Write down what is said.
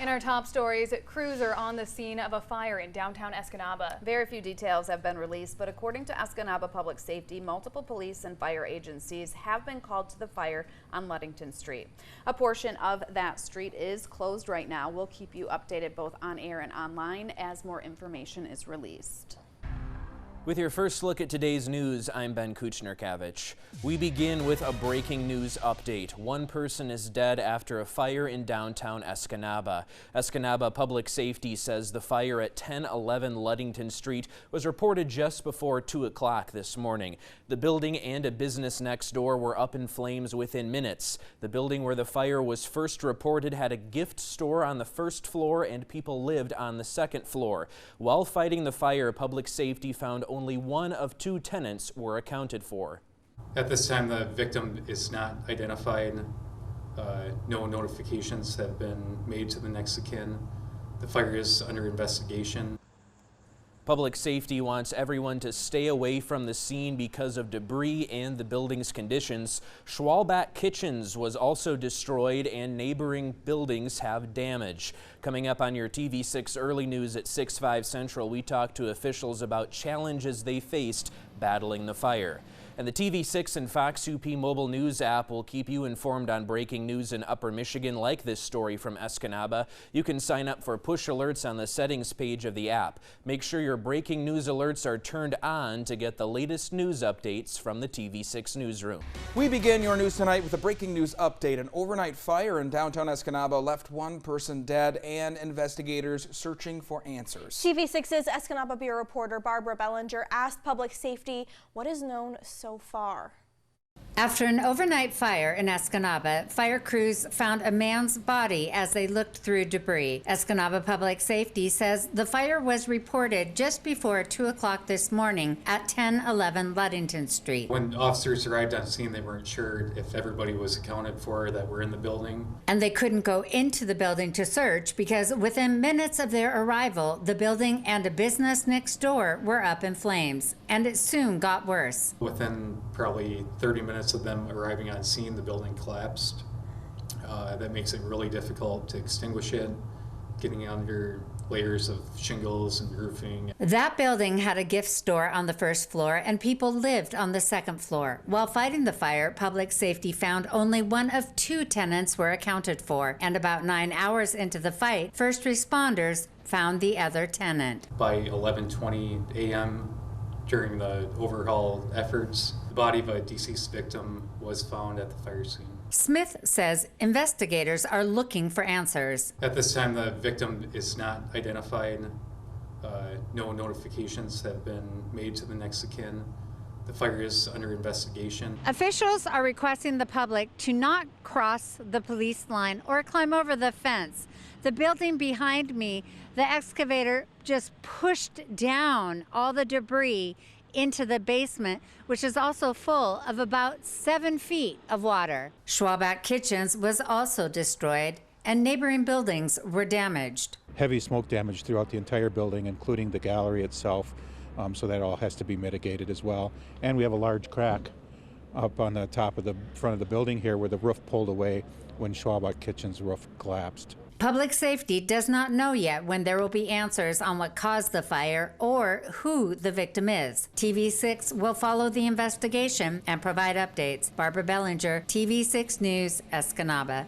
In our top stories, crews are on the scene of a fire in downtown Escanaba. Very few details have been released, but according to Escanaba Public Safety, multiple police and fire agencies have been called to the fire on Ludington Street. A portion of that street is closed right now. We'll keep you updated both on air and online as more information is released. With your first look at today's news, I'm Ben Kuchner-Kavich. We begin with a breaking news update. One person is dead after a fire in downtown Escanaba. Escanaba Public Safety says the fire at 1011 Ludington Street was reported just before 2 o'clock this morning. The building and a business next door were up in flames within minutes. The building where the fire was first reported had a gift store on the first floor and people lived on the second floor. While fighting the fire, Public Safety found only one of 2 tenants were accounted for. At this time, the victim is not identified. No notifications have been made to the next of kin. The fire is under investigation. Public Safety wants everyone to stay away from the scene because of debris and the building's conditions. Schwalbach Kitchens was also destroyed and neighboring buildings have damage. Coming up on your TV6 Early News at 6/5 Central, we talk to officials about challenges they faced battling the fire. And the TV6 and Fox UP mobile news app will keep you informed on breaking news in Upper Michigan, like this story from Escanaba. You can sign up for push alerts on the settings page of the app. Make sure your breaking news alerts are turned on to get the latest news updates from the TV6 newsroom. We begin your news tonight with a breaking news update. An overnight fire in downtown Escanaba left one person dead and investigators searching for answers. TV6's Escanaba Bureau reporter Barbara Bellinger asked Public Safety what is known so far. After an overnight fire in Escanaba, fire crews found a man's body as they looked through debris. Escanaba Public Safety says the fire was reported just before 2 o'clock this morning at 1011 Ludington Street. When officers arrived on scene, they weren't sure if everybody was accounted for that were in the building. And they couldn't go into the building to search because within minutes of their arrival, the building and a business next door were up in flames, and it soon got worse. Within probably 30 minutes of them arriving on scene, the building collapsed. That makes it really difficult to extinguish it, getting under layers of shingles and roofing. That building had a gift store on the first floor and people lived on the second floor. While fighting the fire, Public Safety found only one of 2 tenants were accounted for, and about 9 hours into the fight, first responders found the other tenant. By 11:20 a.m., during the overhaul efforts, the body of a deceased victim was found at the fire scene. Smith says investigators are looking for answers. At this time, the victim is not identified. No notifications have been made to the next of kin. The fire is under investigation. Officials are requesting the public to not cross the police line or climb over the fence. The building behind me, the excavator just pushed down all the debris into the basement, which is also full of about 7 feet of water. Schwalbach Kitchens was also destroyed and neighboring buildings were damaged. Heavy smoke damage throughout the entire building, including the gallery itself, so that all has to be mitigated as well. And we have a large crack up on the top of the front of the building here where the roof pulled away when Schwalbach Kitchens' roof collapsed. Public Safety does not know yet when there will be answers on what caused the fire or who the victim is. TV6 will follow the investigation and provide updates. Barbara Bellinger, TV6 News, Escanaba.